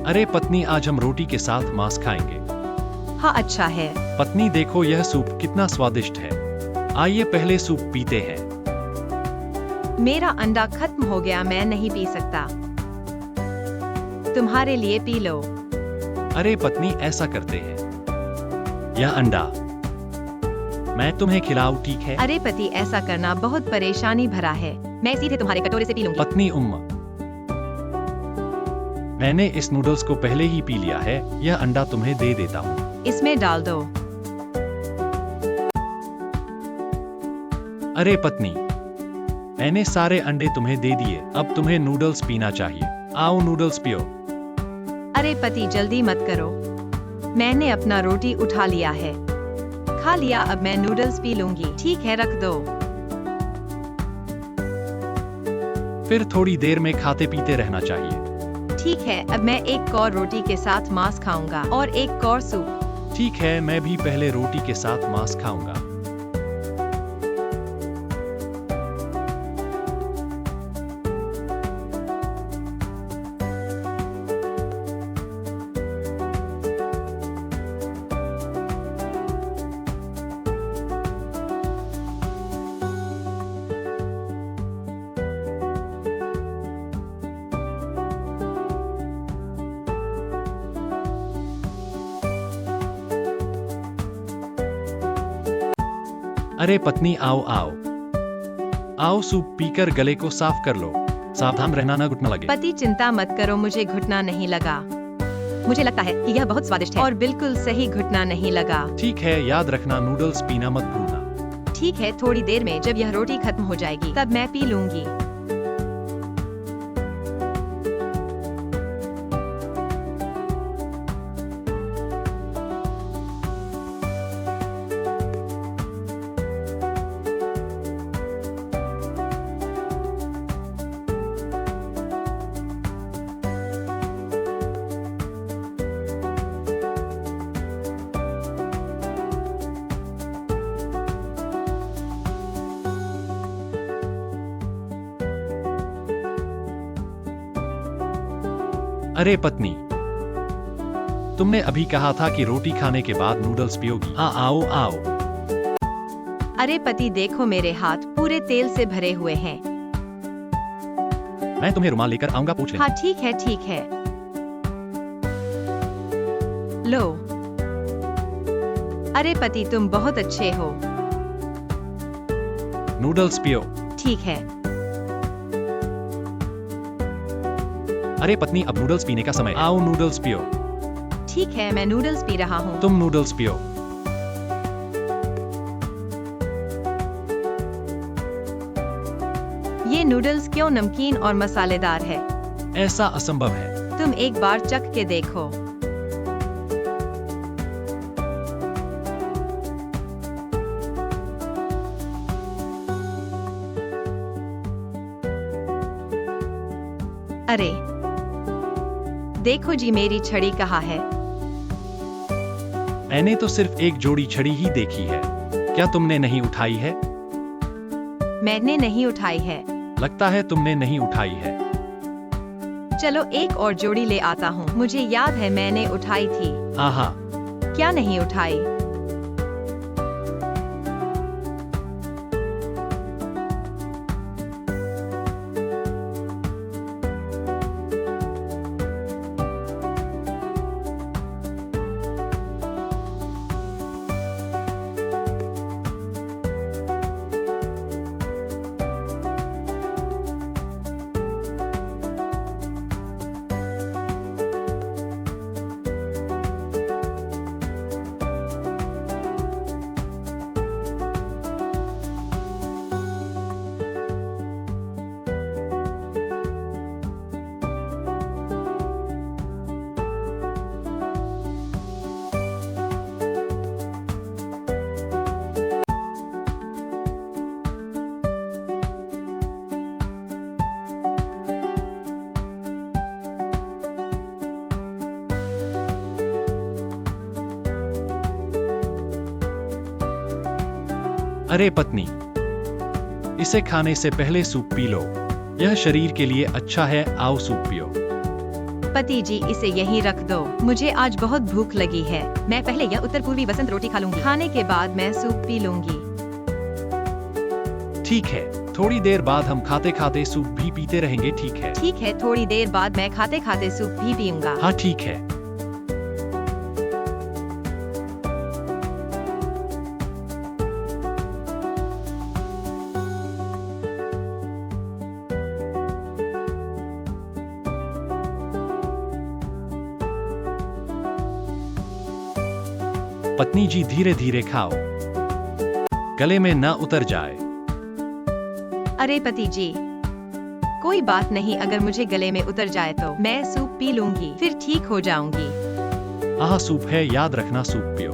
अरे पत्नी, आज हम रोटी के साथ मांस खाएंगे। हाँ अच्छा है। पत्नी देखो, यह सूप कितना स्वादिष्ट है। आइए पहले सूप पीते हैं। मेरा अंडा खत्म हो गया, मैं नहीं पी सकता। तुम्हारे लिए पी लो। अरे पत्नी, ऐसा करते हैं। यह अंडा मैं तुम्हें खिलाऊं, ठीक है? अरे पति, ऐसा करना बहुत परेशानी भरा है। मैं सीधे तुम्हारे कटोरे से पी लूंगी। पत्नी, मैंने इस नूडल्स को पहले ही पी लिया है। यह अंडा तुम्हें दे देता हूँ। इसमें डाल दो। अरे पत्नी, मैंने सारे अंडे तुम्हें दे दिए। अब तुम्हें नूडल्स पीना चाहिए। आओ नूडल्स पियो। अरे पति, जल्दी मत करो। मैंने अपना रोटी उठा लिया है, खा लिया। अब मैं नूडल्स पी लूंगी। ठीक है, रख दो। फिर थोड़ी देर में खाते पीते रहना चाहिए। ठीक है, अब मैं एक और रोटी के साथ मांस खाऊंगा और एक और सूप। ठीक है, मैं भी पहले रोटी के साथ मांस खाऊंगा। अरे पत्नी, आओ आओ आओ, सूप पीकर गले को साफ कर लो। सावधान रहना, ना घुटना लगे। पति, चिंता मत करो, मुझे घुटना नहीं लगा। मुझे लगता है कि यह बहुत स्वादिष्ट है और बिल्कुल सही, घुटना नहीं लगा। ठीक है, याद रखना नूडल्स पीना मत भूलना। ठीक है, थोड़ी देर में जब यह रोटी खत्म हो जाएगी तब मैं पी लूंगी। अरे पत्नी, तुमने अभी कहा था कि रोटी खाने के बाद नूडल्स पियोगी। हाँ, आओ आओ। अरे पति, देखो मेरे हाथ पूरे तेल से भरे हुए हैं। मैं तुम्हें रुमाल लेकर आऊंगा, पूछ लेना। हाँ ठीक है, ठीक है। लो। अरे पति, तुम बहुत अच्छे हो। नूडल्स पियो। ठीक है। अरे पत्नी, अब नूडल्स पीने का समय। आओ नूडल्स पियो। ठीक है, मैं नूडल्स पी रहा हूँ। तुम नूडल्स पियो। ये नूडल्स क्यों नमकीन और मसालेदार है? ऐसा असंभव है। तुम एक बार चख के देखो। अरे देखो जी, मेरी छड़ी कहाँ है? मैंने तो सिर्फ एक जोड़ी छड़ी ही देखी है। क्या तुमने नहीं उठाई है? मैंने नहीं उठाई है। लगता है तुमने नहीं उठाई है। चलो एक और जोड़ी ले आता हूँ। मुझे याद है मैंने उठाई थी। आहा। क्या नहीं उठाई? अरे पत्नी, इसे खाने से पहले सूप पी लो। यह शरीर के लिए अच्छा है। आओ सूप पियो। पति जी इसे यहीं रख दो, मुझे आज बहुत भूख लगी है। मैं पहले यह उत्तर पूर्वी वसंत रोटी खा लूंगी, खाने के बाद मैं सूप पी लूंगी। ठीक है, थोड़ी देर बाद हम खाते खाते सूप भी पीते रहेंगे, ठीक है? ठीक है, थोड़ी देर बाद मैं खाते खाते सूप भी पीऊंगा। हाँ ठीक है। पत्नी जी धीरे धीरे खाओ, गले में ना उतर जाए। अरे पति जी, कोई बात नहीं, अगर मुझे गले में उतर जाए तो मैं सूप पी लूंगी, फिर ठीक हो जाऊंगी। आह सूप है, याद रखना सूप पियो।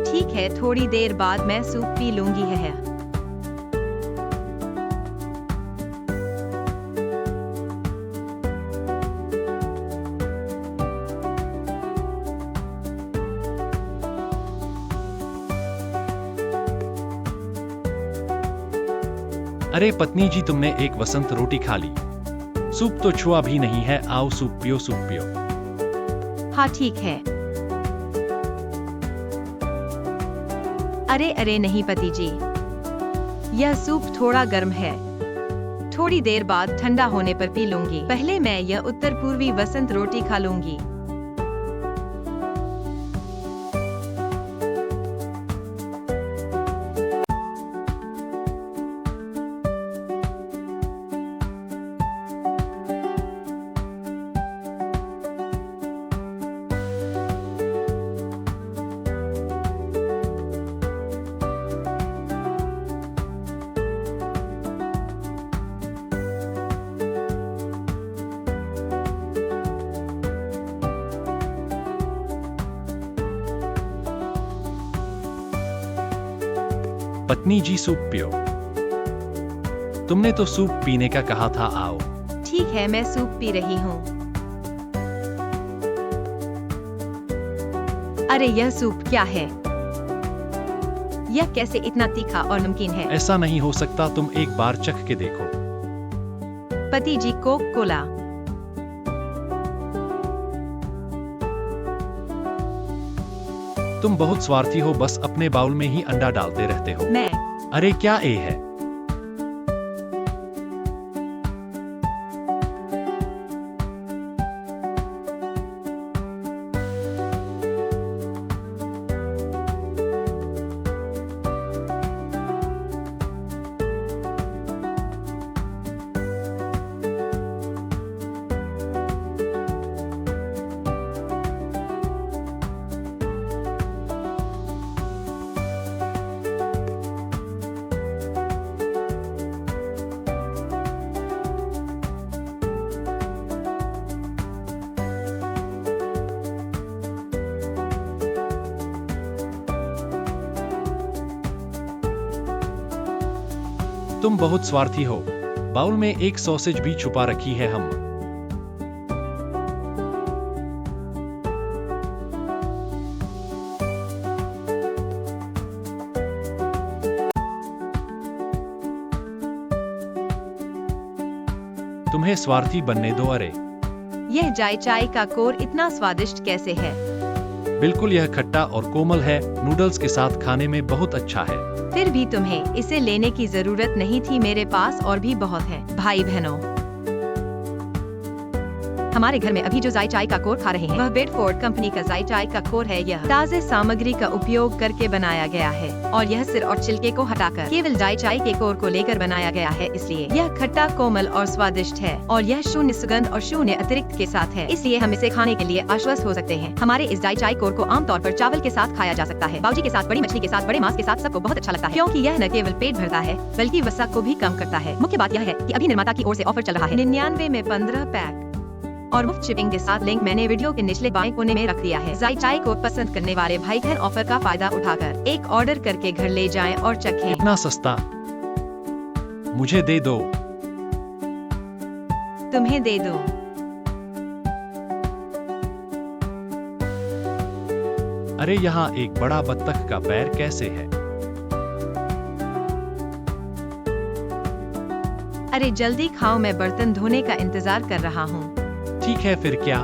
ठीक है, थोड़ी देर बाद मैं सूप पी लूंगी है। अरे पत्नी जी, तुमने एक वसंत रोटी खा ली, सूप तो छुआ भी नहीं है। आओ सूप पियो, सूप पियो। हाँ ठीक है। अरे अरे नहीं पति जी, यह सूप थोड़ा गर्म है, थोड़ी देर बाद ठंडा होने पर पी लूंगी। पहले मैं यह उत्तर पूर्वी वसंत रोटी खा लूंगी। पत्नी जी सूप पियो, तुमने तो सूप पीने का कहा था। आओ। ठीक है, मैं सूप पी रही हूँ। अरे यह सूप क्या है? यह कैसे इतना तीखा और नमकीन है? ऐसा नहीं हो सकता, तुम एक बार चख के देखो। पति जी, कोक कोला। तुम बहुत स्वार्थी हो, बस अपने बाउल में ही अंडा डालते रहते हो। मैं अरे क्या ए है? तुम बहुत स्वार्थी हो, बाउल में एक सॉसेज भी छुपा रखी है हम। तुम्हें स्वार्थी बनने दो। अरे यह जायचाई का कोर इतना स्वादिष्ट कैसे है? बिल्कुल, यह खट्टा और कोमल है, नूडल्स के साथ खाने में बहुत अच्छा है। फिर भी तुम्हें इसे लेने की जरूरत नहीं थी, मेरे पास और भी बहुत है। भाई बहनों, हमारे घर में अभी जो जायचाई का कोर खा रहे हैं वह बेडफोर्ड कंपनी का जायचाई का कोर है। यह ताजे सामग्री का उपयोग करके बनाया गया है और यह सिर और छिलके को हटाकर केवल जायचाई के कोर को लेकर बनाया गया है, इसलिए यह खट्टा, कोमल और स्वादिष्ट है और यह शून्य सुगंध और शून्य अतिरिक्त के साथ है, इसलिए हम इसे खाने के लिए आश्वस्त हो सकते हैं। हमारे इस जायचाई कोर को आमतौर पर चावल के साथ खाया जा सकता है, बाउजी के साथ, बड़ी मछली के साथ, बड़े मांस के साथ, सबको बहुत अच्छा लगता है, क्योंकि यह न केवल पेट भरता है बल्कि वसा को भी कम करता है। मुख्य बात यह है कि अभी निर्माता की ओर से ऑफर चल रहा है, 99 में 15 पैक और मुफ्त शिपिंग के साथ। लिंक मैंने वीडियो के निचले बाएं कोने में रख दिया है। जायचाई को पसंद करने वाले भाई बहन ऑफर का फायदा उठाकर एक ऑर्डर करके घर ले जाएं और चखें। इतना सस्ता, मुझे दे दो। तुम्हें दे दो। अरे यहाँ एक बड़ा बत्तख का पैर कैसे है? अरे जल्दी खाओ, मैं बर्तन धोने का इंतजार कर रहा हूँ। ठीक है, फिर क्या?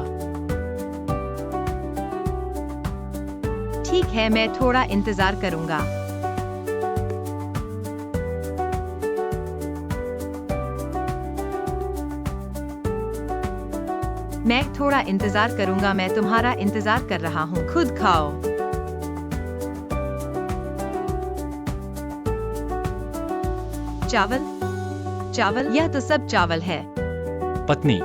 ठीक है, मैं थोड़ा इंतजार करूंगा। मैं थोड़ा इंतजार करूंगा, मैं तुम्हारा इंतजार कर रहा हूँ, खुद खाओ। चावल चावल, यह तो सब चावल है। पत्नी,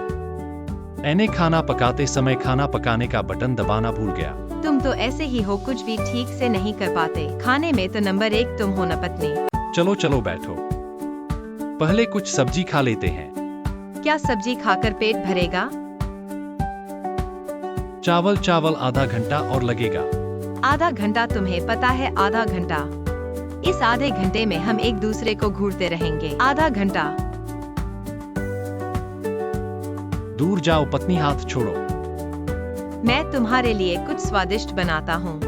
मैंने खाना पकाते समय खाना पकाने का बटन दबाना भूल गया। तुम तो ऐसे ही हो, कुछ भी ठीक से नहीं कर पाते। खाने में तो नंबर 1 तुम हो न पत्नी। चलो चलो बैठो, पहले कुछ सब्जी खा लेते हैं। क्या सब्जी खाकर पेट भरेगा? चावल चावल आधा घंटा और लगेगा। आधा घंटा? तुम्हें पता है आधा घंटा? इस आधे घंटे में हम एक दूसरे को घूरते रहेंगे। आधा घंटा? दूर जाओ पत्नी, हाथ छोड़ो। मैं तुम्हारे लिए कुछ स्वादिष्ट बनाता हूँ।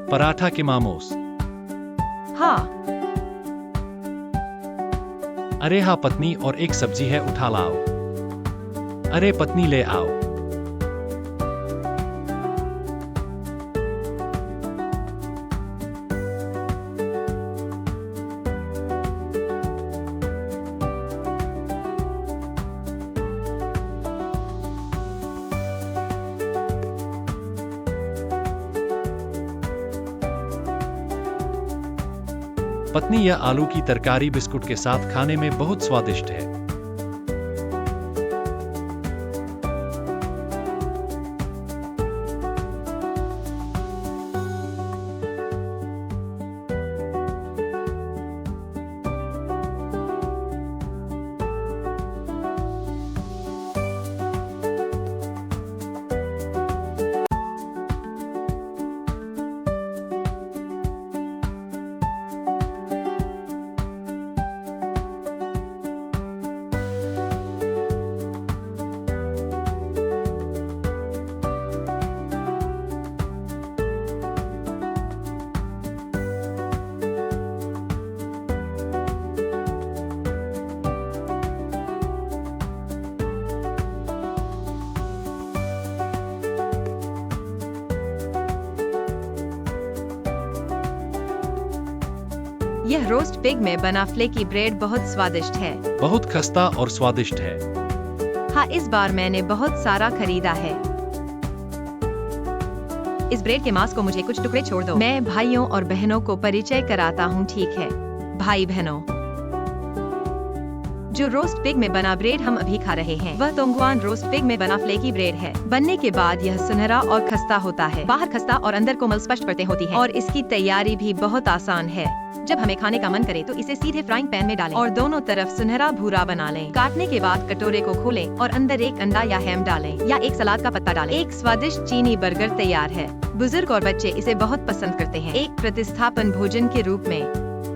पराठा के मामोस। हाँ। अरे हाँ पत्नी, और एक सब्जी है, उठा लाओ। अरे पत्नी ले आओ। पत्नी, यह आलू की तरकारी बिस्कुट के साथ खाने में बहुत स्वादिष्ट है। यह रोस्ट पिग में बना फ्लेकी ब्रेड बहुत स्वादिष्ट है। बहुत खस्ता और स्वादिष्ट है। हाँ, इस बार मैंने बहुत सारा खरीदा है। इस ब्रेड के मांस को मुझे कुछ टुकड़े छोड़ दो। मैं भाइयों और बहनों को परिचय कराता हूँ, ठीक है? भाई बहनों, जो रोस्ट पिग में बना ब्रेड हम अभी खा रहे हैं, वह तोंगवान रोस्ट पिग में बना फ्लेकी ब्रेड है। बनने के बाद यह सुनहरा और खस्ता होता है। बाहर खस्ता और अंदर कोमल स्पष्ट परतें होती हैं, और इसकी तैयारी भी बहुत आसान है। जब हमें खाने का मन करे तो इसे सीधे फ्राइंग पैन में डालें और दोनों तरफ सुनहरा भूरा बना लें। काटने के बाद कटोरे को खोलें और अंदर एक अंडा या हैम डालें या एक सलाद का पत्ता डालें। एक स्वादिष्ट चीनी बर्गर तैयार है। बुजुर्ग और बच्चे इसे बहुत पसंद करते हैं, एक प्रतिस्थापन भोजन के रूप में।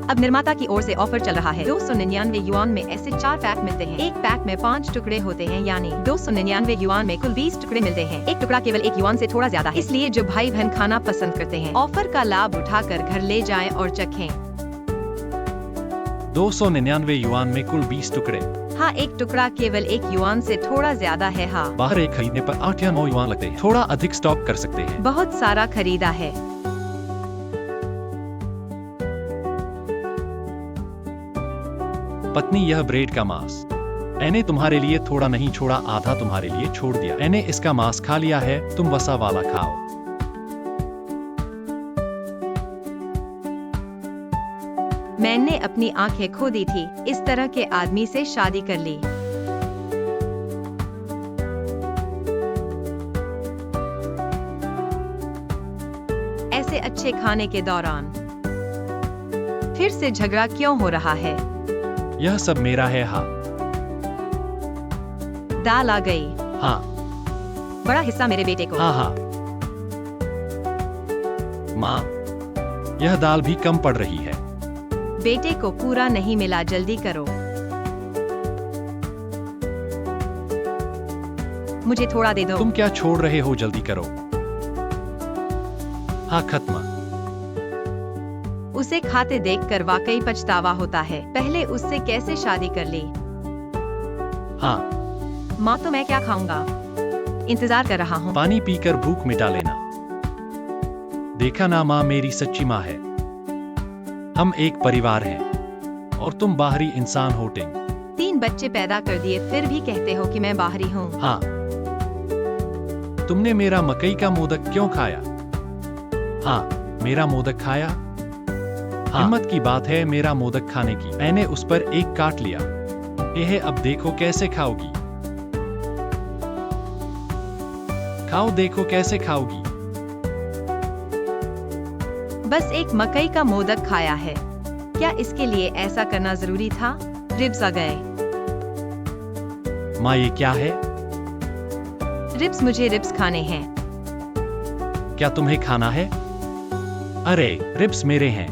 अब निर्माता की ओर से ऑफर चल रहा है। 299 युआन में ऐसे 4 पैक मिलते हैं। एक पैक में 5 टुकड़े होते हैं, यानी 299 युआन में कुल 20 टुकड़े मिलते हैं। एक टुकड़ा केवल 1 युआन से थोड़ा ज्यादा है, इसलिए जो भाई बहन खाना पसंद करते हैं, ऑफर का लाभ उठाकर घर ले जाएं और चखें। 299 युआन में कुल 20 टुकड़े। हाँ, एक टुकड़ा केवल 1 युआन से थोड़ा ज्यादा है। हाँ, बाहर एक खरीदने पर 8 या 9 युआन लगते हैं। थोड़ा अधिक स्टॉक कर सकते हैं। बहुत सारा खरीदा है। पत्नी, यह ब्रेड का मांस मैंने तुम्हारे लिए थोड़ा नहीं छोड़ा, आधा तुम्हारे लिए छोड़ दिया। मैंने इसका मांस खा लिया है, तुम वसा वाला खाओ। मैंने अपनी आंखें खो दी थी, इस तरह के आदमी से शादी कर ली। ऐसे अच्छे खाने के दौरान फिर से झगड़ा क्यों हो रहा है? यह सब मेरा है। हाँ, दाल आ गई। हाँ बड़ा हिस्सा मेरे बेटे को। हाँ हाँ। माँ, यह दाल भी कम पड़ रही है। बेटे को पूरा नहीं मिला, जल्दी करो। मुझे थोड़ा दे दो। तुम क्या छोड़ रहे हो, जल्दी करो। हाँ खत्म। उसे खाते देखकर वाकई पछतावा होता है। पहले उससे कैसे शादी कर ली। हाँ, माँ तो मैं क्या खाऊंगा, इंतजार कर रहा हूँ। पानी पीकर भूख मिटा लेना। देखा ना माँ, मेरी सच्ची माँ है। हम एक परिवार हैं और तुम बाहरी इंसान हो। टिंग। 3 बच्चे पैदा कर दिए, फिर भी कहते हो कि मैं बाहरी हूँ। हाँ, तुमने मेरा मकई का मोदक क्यों खाया। हाँ, मेरा मोदक खाया। हाँ, हिम्मत की बात है मेरा मोदक खाने की। मैंने उस पर एक काट लिया। यह अब देखो कैसे खाओगी। खाओ, देखो कैसे खाओगी। बस एक मकई का मोदक खाया है, क्या इसके लिए ऐसा करना जरूरी था। रिब्स आ गए। माँ, ये क्या है। रिब्स, मुझे रिब्स खाने हैं। क्या तुम्हें खाना है। अरे, रिब्स मेरे हैं।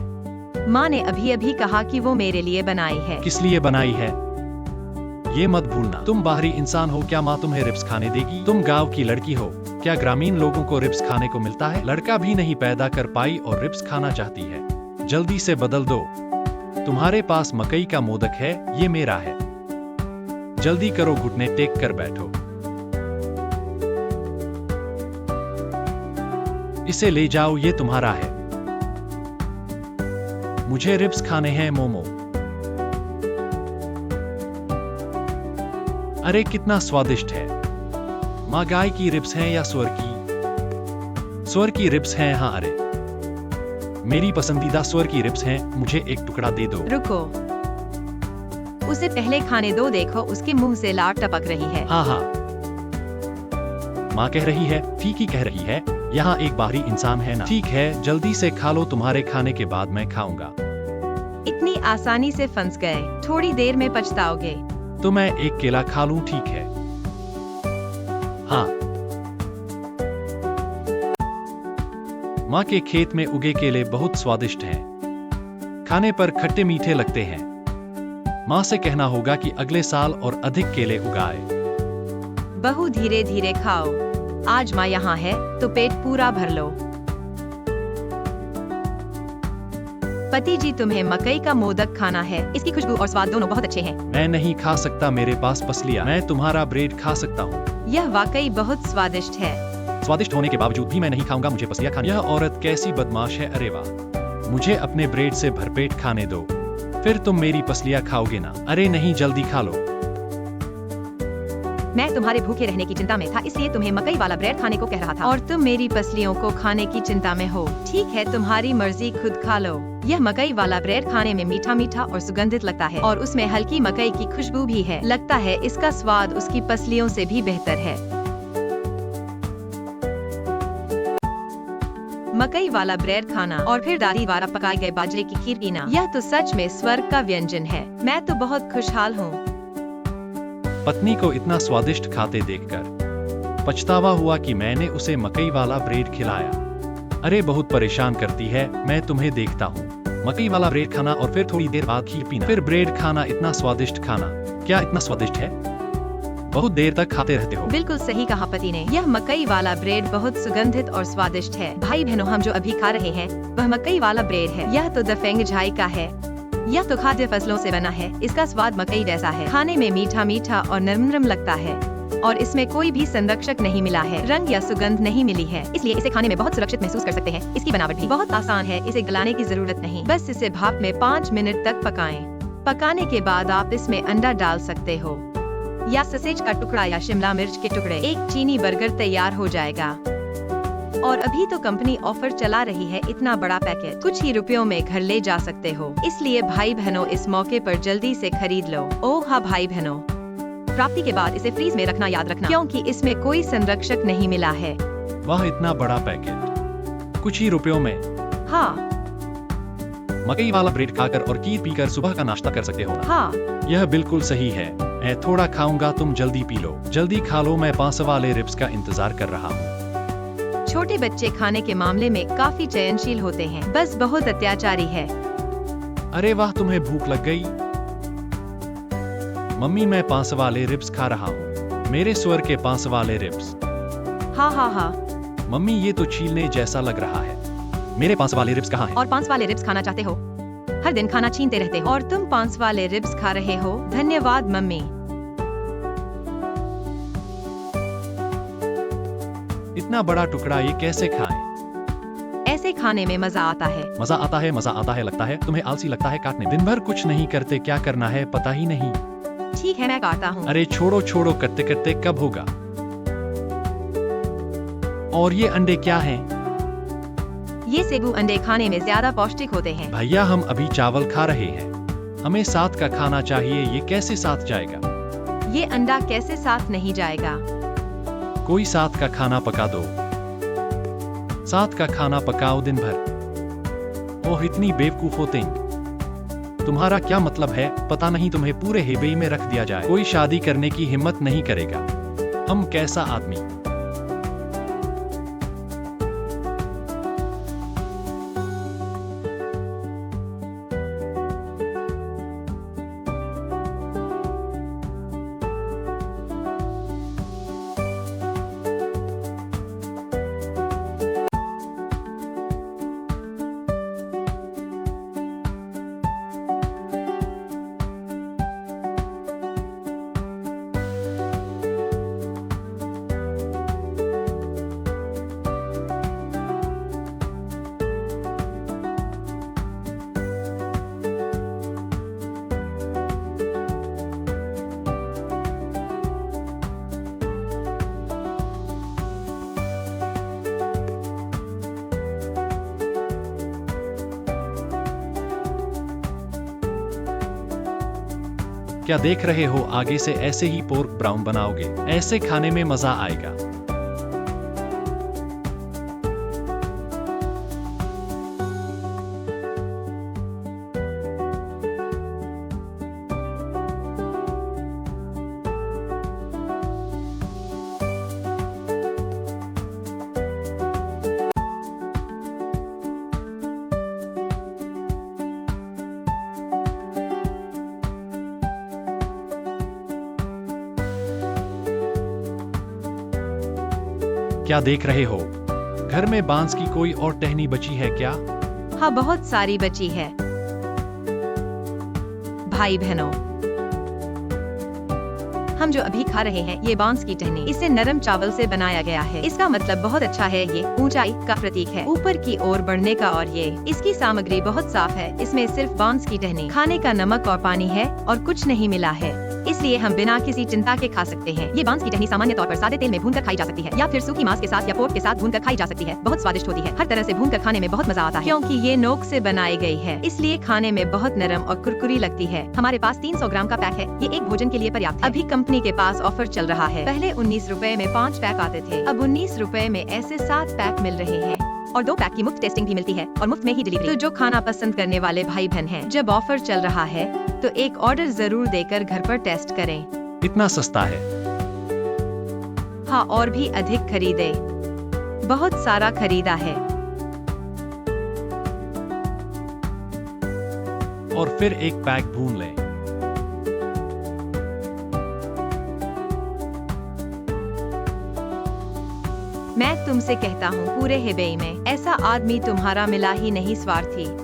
माँ ने अभी अभी कहा कि वो मेरे लिए बनाई है। किस लिए बनाई है, ये मत भूलना। तुम बाहरी इंसान हो, क्या माँ तुम्हें रिब्स खाने देगी। तुम गांव की लड़की हो, क्या ग्रामीण लोगों को रिब्स खाने को मिलता है। लड़का भी नहीं पैदा कर पाई और रिब्स खाना चाहती है। जल्दी से बदल दो। तुम्हारे पास मकई का मोदक है, ये मेरा है। जल्दी करो, घुटने टेक कर बैठो। इसे ले जाओ, ये तुम्हारा है। मुझे रिब्स खाने हैं, मोमो। अरे कितना स्वादिष्ट है। माँ, गाय की रिब्स हैं या सुअर की। सुअर की रिब्स हैं। हाँ, अरे मेरी पसंदीदा सुअर की रिब्स हैं। मुझे एक टुकड़ा दे दो। रुको, उसे पहले खाने दो, देखो उसके मुंह से लार टपक रही है। हाँ हाँ, माँ कह रही है, फीकी कह रही है, यहाँ एक बाहरी इंसान है ना। ठीक है, जल्दी से खा लो, तुम्हारे खाने के बाद मैं खाऊंगा। इतनी आसानी से फंस गए, थोड़ी देर में पछताओगे। तो मैं एक केला खा लूं, ठीक है। हाँ, माँ के खेत में उगे केले बहुत स्वादिष्ट हैं। खाने पर खट्टे मीठे लगते हैं। माँ से कहना होगा कि अगले साल और अधिक केले उगाए। बहू, धीरे धीरे खाओ, आज माँ यहाँ है तो पेट पूरा भर लो। पति जी, तुम्हें मकई का मोदक खाना है, इसकी खुशबू और स्वाद दोनों बहुत अच्छे हैं। मैं नहीं खा सकता, मेरे पास पसलियाँ। मैं तुम्हारा ब्रेड खा सकता हूँ। यह वाकई बहुत स्वादिष्ट है। स्वादिष्ट होने के बावजूद भी मैं नहीं खाऊंगा, मुझे पसलियाँ खानी। यह औरत कैसी बदमाश है। अरे वाह, मुझे अपने ब्रेड से भरपेट खाने दो, फिर तुम मेरी पसलियाँ खाओगे ना। अरे नहीं, जल्दी खा लो। मैं तुम्हारे भूखे रहने की चिंता में था, इसलिए तुम्हें मकई वाला ब्रेड खाने को कह रहा था, और तुम मेरी पसलियों को खाने की चिंता में हो। ठीक है, तुम्हारी मर्जी, खुद खा लो। यह मकई वाला ब्रेड खाने में मीठा मीठा और सुगंधित लगता है, और उसमें हल्की मकई की खुशबू भी है। लगता है इसका स्वाद उसकी पसलियों से भी बेहतर है। मकई वाला ब्रेड खाना और फिर दादी द्वारा पकाए गए बाजरे की खीर पीना, यह तो सच में स्वर्ग का व्यंजन है। मैं तो बहुत खुशहाल हूँ। पत्नी को इतना स्वादिष्ट खाते देखकर पछतावा हुआ कि मैंने उसे मकई वाला ब्रेड खिलाया। अरे बहुत परेशान करती है, मैं तुम्हें देखता हूँ। मकई वाला ब्रेड खाना और फिर थोड़ी देर बाद खीर पीना, फिर ब्रेड खाना। इतना स्वादिष्ट खाना, क्या इतना स्वादिष्ट है। बहुत देर तक खाते रहते हो। बिल्कुल सही कहा पति ने। यह मकई वाला ब्रेड बहुत सुगंधित और स्वादिष्ट है। भाई बहनों, हम जो अभी खा रहे हैं वह मकई वाला ब्रेड है। यह तो दफेंग झाई का है। यह तो खाद्य फसलों से बना है। इसका स्वाद मकई जैसा है, खाने में मीठा मीठा और नरम नरम लगता है, और इसमें कोई भी संरक्षक नहीं मिला है, रंग या सुगंध नहीं मिली है, इसलिए इसे खाने में बहुत सुरक्षित महसूस कर सकते हैं। इसकी बनावट भी बहुत आसान है, इसे गलाने की जरूरत नहीं, बस इसे भाप में 5 मिनट तक पकाएं। पकाने के बाद आप इसमें अंडा डाल सकते हो, या ससेज का टुकड़ा या शिमला मिर्च के टुकड़े। एक चीनी बर्गर तैयार हो जाएगा। और अभी तो कंपनी ऑफर चला रही है, इतना बड़ा पैकेट कुछ ही रुपयों में घर ले जा सकते हो। इसलिए भाई बहनों, इस मौके पर जल्दी से खरीद लो। ओह हाँ भाई बहनों, प्राप्ति के बाद इसे फ्रीज में रखना याद रखना, क्योंकि इसमें कोई संरक्षक नहीं मिला है। वाह, इतना बड़ा पैकेट कुछ ही रुपयों में। हाँ मकई वाला ब्रेड खाकर और खीर पीकर सुबह का नाश्ता कर सकते हो ना। हाँ, यह बिल्कुल सही है। है, थोड़ा खाऊंगा, तुम जल्दी पी लो, जल्दी खा लो, मैं 5 वाले रिब्स का इंतजार कर रहा हूँ। छोटे बच्चे खाने के मामले में काफी चयनशील होते हैं, बस बहुत अत्याचारी है। अरे वाह, तुम्हें भूख लग गई? मम्मी, मैं 5 वाले रिब्स खा रहा हूँ, मेरे स्वर के 5 वाले रिब्स। हाँ हाँ हाँ। मम्मी, ये तो छीलने जैसा लग रहा है, मेरे 5 वाले रिब्स कहाँ हैं? और 5 वाले रिब्स खाना चाहते हो? हर दिन खाना छीनते रहते हो और तुम 5 वाले रिब्स खा रहे हो। धन्यवाद मम्मी। इतना बड़ा टुकड़ा ये कैसे खाएं? ऐसे खाने में मजा आता है। मजा आता है, मजा आता है। लगता है तुम्हें आलसी लगता है काटने, दिन भर कुछ नहीं करते, क्या करना है पता ही नहीं। ठीक है, मैं काटता हूँ। अरे छोड़ो छोड़ो, करते करते कब होगा। और ये अंडे क्या हैं? ये सेबू अंडे खाने में ज्यादा पौष्टिक होते हैं। भैया, हम अभी चावल खा रहे हैं, हमें साथ का खाना चाहिए, ये कैसे साथ जाएगा? ये अंडा कैसे साथ नहीं जाएगा? कोई साथ का खाना पका दो, साथ का खाना पकाओ दिन भर। ओह, इतनी बेवकूफ होते हैं। तुम्हारा क्या मतलब है? पता नहीं तुम्हें पूरे हेबेई में रख दिया जाए, कोई शादी करने की हिम्मत नहीं करेगा। हम कैसा आदमी। क्या देख रहे हो? आगे से ऐसे ही पोर्क ब्राउन बनाओगे, ऐसे खाने में मजा आएगा। क्या देख रहे हो? घर में बांस की कोई और टहनी बची है क्या? हाँ, बहुत सारी बची है। भाई बहनों, हम जो अभी खा रहे हैं ये बांस की टहनी, इसे नरम चावल से बनाया गया है। इसका मतलब बहुत अच्छा है, ये ऊंचाई का प्रतीक है, ऊपर की ओर बढ़ने का। और ये इसकी सामग्री बहुत साफ है, इसमें सिर्फ बांस की टहनी, खाने का नमक और पानी है और कुछ नहीं मिला है, इसलिए हम बिना किसी चिंता के खा सकते हैं। ये बांस की टहनी सामान्य तौर पर सादे तेल में भूनकर खाई जा सकती है या फिर सूखी मांस के साथ या पोर्क के साथ भूनकर खाई जा सकती है। बहुत स्वादिष्ट होती है, हर तरह से भूनकर खाने में बहुत मजा आता है, क्योंकि ये नोक से बनाई गई है, इसलिए खाने में बहुत नरम और कुरकुरी लगती है। हमारे पास 300 ग्राम का पैक है, ये एक भोजन के लिए पर्याप्त है। अभी कंपनी के पास ऑफर चल रहा है, पहले 19 रुपए में 5 पैक आते थे, अब 19 रुपए में ऐसे 7 पैक मिल रहे हैं और 2 पैक की मुफ्त टेस्टिंग भी मिलती है और मुफ्त में ही डिलीवरी। तो जो खाना पसंद करने वाले भाई बहन हैं, जब ऑफर चल रहा है तो एक ऑर्डर जरूर देकर घर पर टेस्ट करें। इतना सस्ता है? हाँ, और भी अधिक खरीदे, बहुत सारा खरीदा है। और फिर एक पैक भून लें। मैं तुमसे कहता हूँ, पूरे हेबेई में ऐसा आदमी तुम्हारा मिला ही नहीं, स्वार्थी।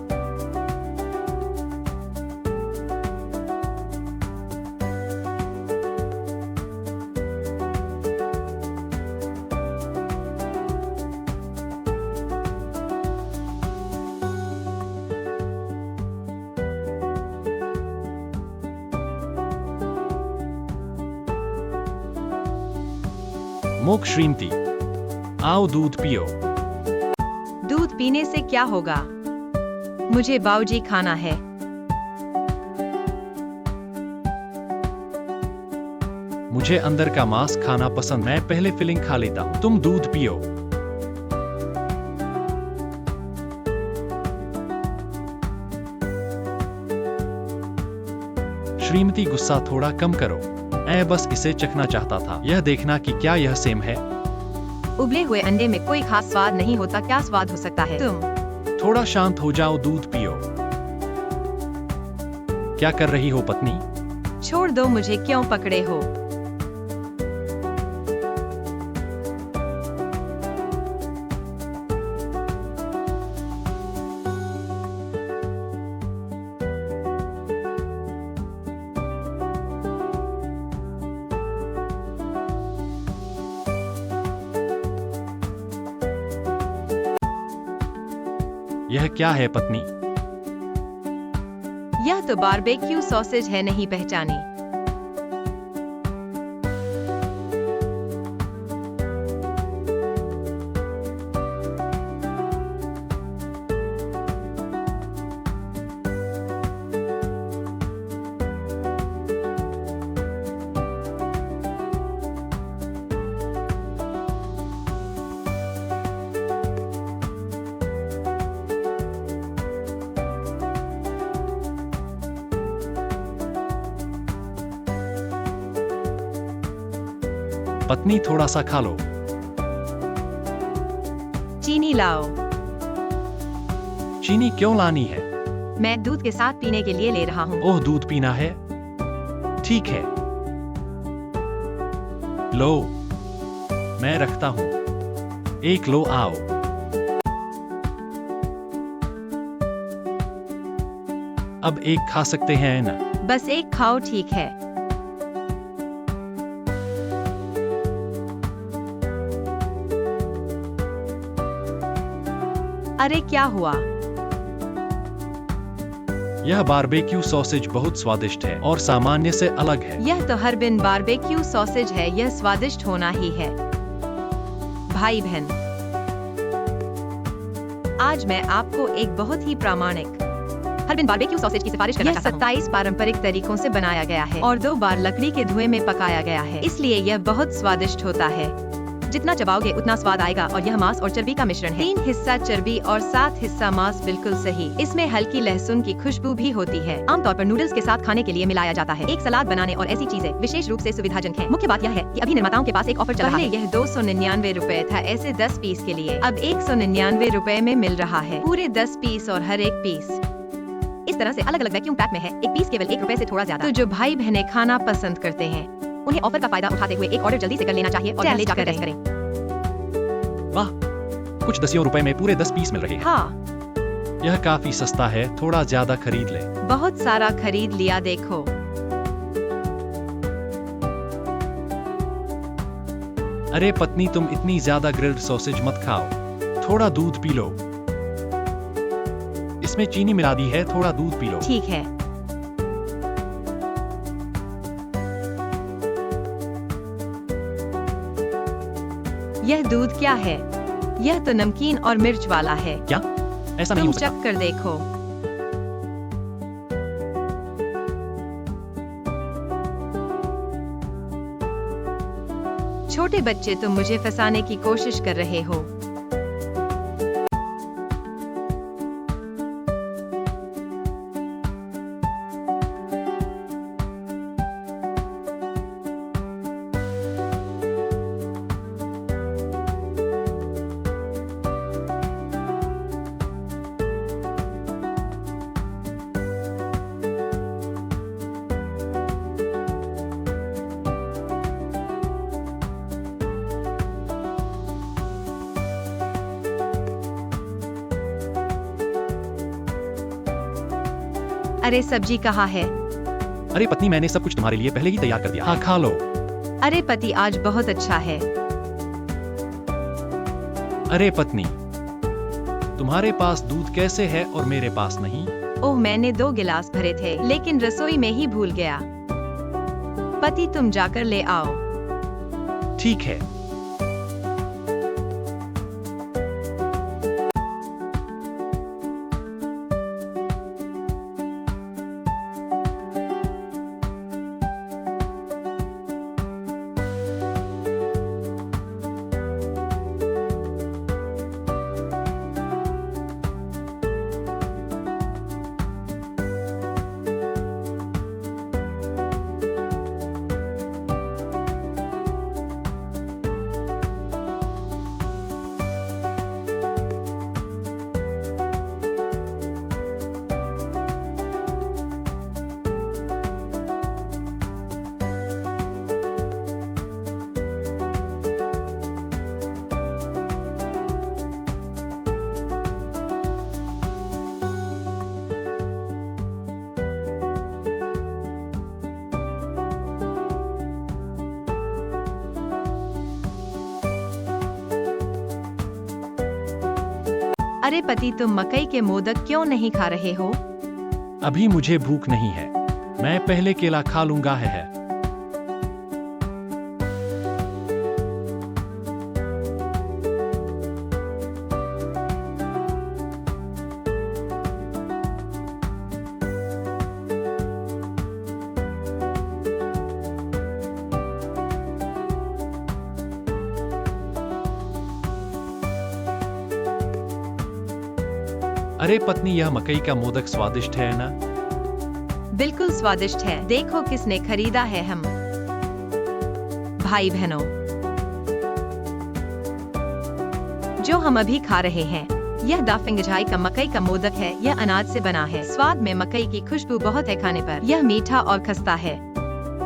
मोक श्रीमती, आओ दूध पियो। दूध पीने से क्या होगा? मुझे बाऊजी खाना है। मुझे अंदर का मांस खाना पसंद, मैं पहले फिलिंग खा लेता हूँ, तुम दूध पियो। श्रीमती, गुस्सा थोड़ा कम करो। बस इसे चखना चाहता था, यह देखना कि क्या यह सेम है। उबले हुए अंडे में कोई खास स्वाद नहीं होता, क्या स्वाद हो सकता है? तुम थोड़ा शांत हो जाओ, दूध पियो। क्या कर रही हो पत्नी? छोड़ दो, मुझे क्यों पकड़े हो? यह क्या है पत्नी? यह तो बारबेक्यू सॉसेज है, नहीं पहचानी? पत्नी थोड़ा सा खा लो। चीनी लाओ। चीनी क्यों लानी है? मैं दूध के साथ पीने के लिए ले रहा हूँ। ओह, दूध पीना है? ठीक है, लो, मैं रखता हूँ। एक लो, आओ। अब एक खा सकते हैं ना? बस एक खाओ, ठीक है। अरे क्या हुआ? यह बारबेक्यू सॉसेज बहुत स्वादिष्ट है और सामान्य से अलग है। यह तो हर बिन बारबेक्यू सॉसेज है, यह स्वादिष्ट होना ही है। भाई बहन, आज मैं आपको एक बहुत ही प्रामाणिक हर बिन बारबेक्यू सॉसेज की सिफारिश करना चाहता हूं। 27 पारंपरिक तरीकों से बनाया गया है और 2 बार लकड़ी के धुएं में पकाया गया है, इसलिए यह बहुत स्वादिष्ट होता है। जितना चबाओगे उतना स्वाद आएगा और यह मांस और चर्बी का मिश्रण है। 3 हिस्सा चर्बी और 7 हिस्सा मांस, बिल्कुल सही। इसमें हल्की लहसुन की खुशबू भी होती है। आमतौर पर नूडल्स के साथ खाने के लिए मिलाया जाता है। एक सलाद बनाने और ऐसी चीजें विशेष रूप से सुविधाजनक है। मुख्य बात यह है कि अभी निर्माताओं के पास एक ऑफर चल रहा है। यह 299 रुपए था ऐसे 10 पीस के लिए, अब 199 रुपए में मिल रहा है, पूरे 10 पीस और हर एक पीस इस तरह से अलग अलग वैक्यूम पैक में है। एक पीस केवल 1 रुपए से थोड़ा ज्यादा। तो जो भाई बहनें खाना पसंद करते हैं उन्हें ऑफर का फायदा उठाते हुए एक ऑर्डर जल्दी से कर लेना चाहिए और ले जाकर टेस्ट करें। वाह, कुछ दसियों रुपए में पूरे 10 पीस मिल रहे हैं। हाँ, यह काफी सस्ता है, थोड़ा ज्यादा खरीद ले। बहुत सारा खरीद लिया, देखो। अरे पत्नी, तुम इतनी ज्यादा ग्रिल्ड सॉसेज मत खाओ, थोड़ा दूध पी लो। इसमें चीनी मिला दी है, थोड़ा दूध पी लो। ठीक है। यह दूध क्या है? यह तो नमकीन और मिर्च वाला है। क्या? ऐसा नहीं तुम हो सकता। चख कर देखो। छोटे बच्चे, तुम मुझे फंसाने की कोशिश कर रहे हो। अरे सब्जी कहाँ है? अरे पत्नी, मैंने सब कुछ तुम्हारे लिए पहले ही तैयार कर दिया। हाँ, खा लो। अरे पति, आज बहुत अच्छा है। अरे पत्नी, तुम्हारे पास दूध कैसे है और मेरे पास नहीं? ओह, मैंने 2 गिलास भरे थे लेकिन रसोई में ही भूल गया। पति, तुम जाकर ले आओ। ठीक है। अरे पति, तुम मकई के मोदक क्यों नहीं खा रहे हो? अभी मुझे भूख नहीं है, मैं पहले केला खा लूंगा है। अरे पत्नी, यह मकई का मोदक स्वादिष्ट है ना? बिल्कुल स्वादिष्ट है। देखो किसने खरीदा है। हम भाई बहनों, जो हम अभी खा रहे हैं यह दाफिंगझाई का मकई का मोदक है। यह अनाज से बना है। स्वाद में मकई की खुशबू बहुत है। खाने पर यह मीठा और खस्ता है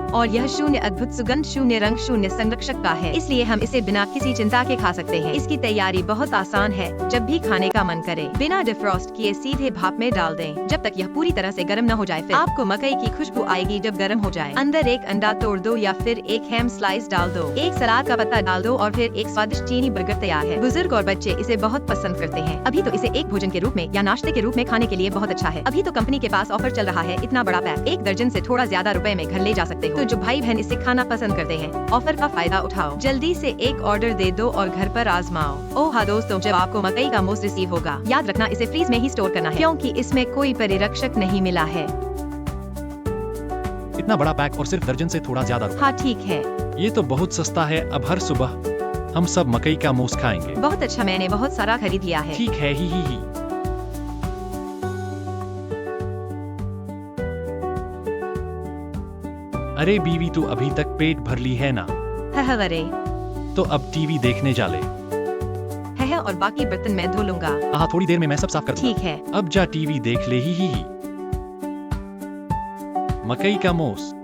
और यह शून्य अद्भुत सुगंध, शून्य रंग, शून्य संरक्षक का है, इसलिए हम इसे बिना किसी चिंता के खा सकते हैं। इसकी तैयारी बहुत आसान है। जब भी खाने का मन करे बिना डिफ्रॉस्ट किए सीधे भाप में डाल दें जब तक यह पूरी तरह से गर्म न हो जाए। फिर आपको मकई की खुशबू आएगी जब गर्म हो जाए। अंदर एक अंडा तोड़ दो या फिर एक हैम स्लाइस डाल दो, एक सलाद का पत्ता डाल दो और फिर एक स्वादिष्ट चीनी बर्गर तैयार है। बुजुर्ग और बच्चे इसे बहुत पसंद करते हैं। अभी तो इसे एक भोजन के रूप में या नाश्ते के रूप में खाने के लिए बहुत अच्छा है। अभी तो कंपनी के पास ऑफर चल रहा है। इतना बड़ा पैक 1 दर्जन से थोड़ा ज्यादा रुपए में घर ले जा सकते हो। तो जो भाई बहन इसे खाना पसंद करते हैं, ऑफर का फायदा उठाओ। जल्दी से एक ऑर्डर दे दो और घर पर आजमाओ। ओह हाँ दोस्तों, जब आपको मकई का मोस्ट रिसीव होगा, याद रखना इसे फ्रीज में ही स्टोर करना है क्योंकि इसमें कोई परिरक्षक नहीं मिला है। इतना बड़ा पैक और सिर्फ दर्जन से थोड़ा ज्यादा रुपए। हाँ ठीक है, ये तो बहुत सस्ता है। अब हर सुबह हम सब मकई का मोस्ट खाएंगे। बहुत अच्छा, मैंने बहुत सारा खरीद लिया है। ठीक है, ही। अरे बीवी, तू अभी तक पेट भर ली है ना? अरे तो अब टीवी देखने जा ले। है और बाकी बर्तन मैं धो लूंगा। हाँ, थोड़ी देर में मैं सब साफ कर दूंगा। ठीक है। अब जा टीवी देख ले। ही। मकई का मोस्ट।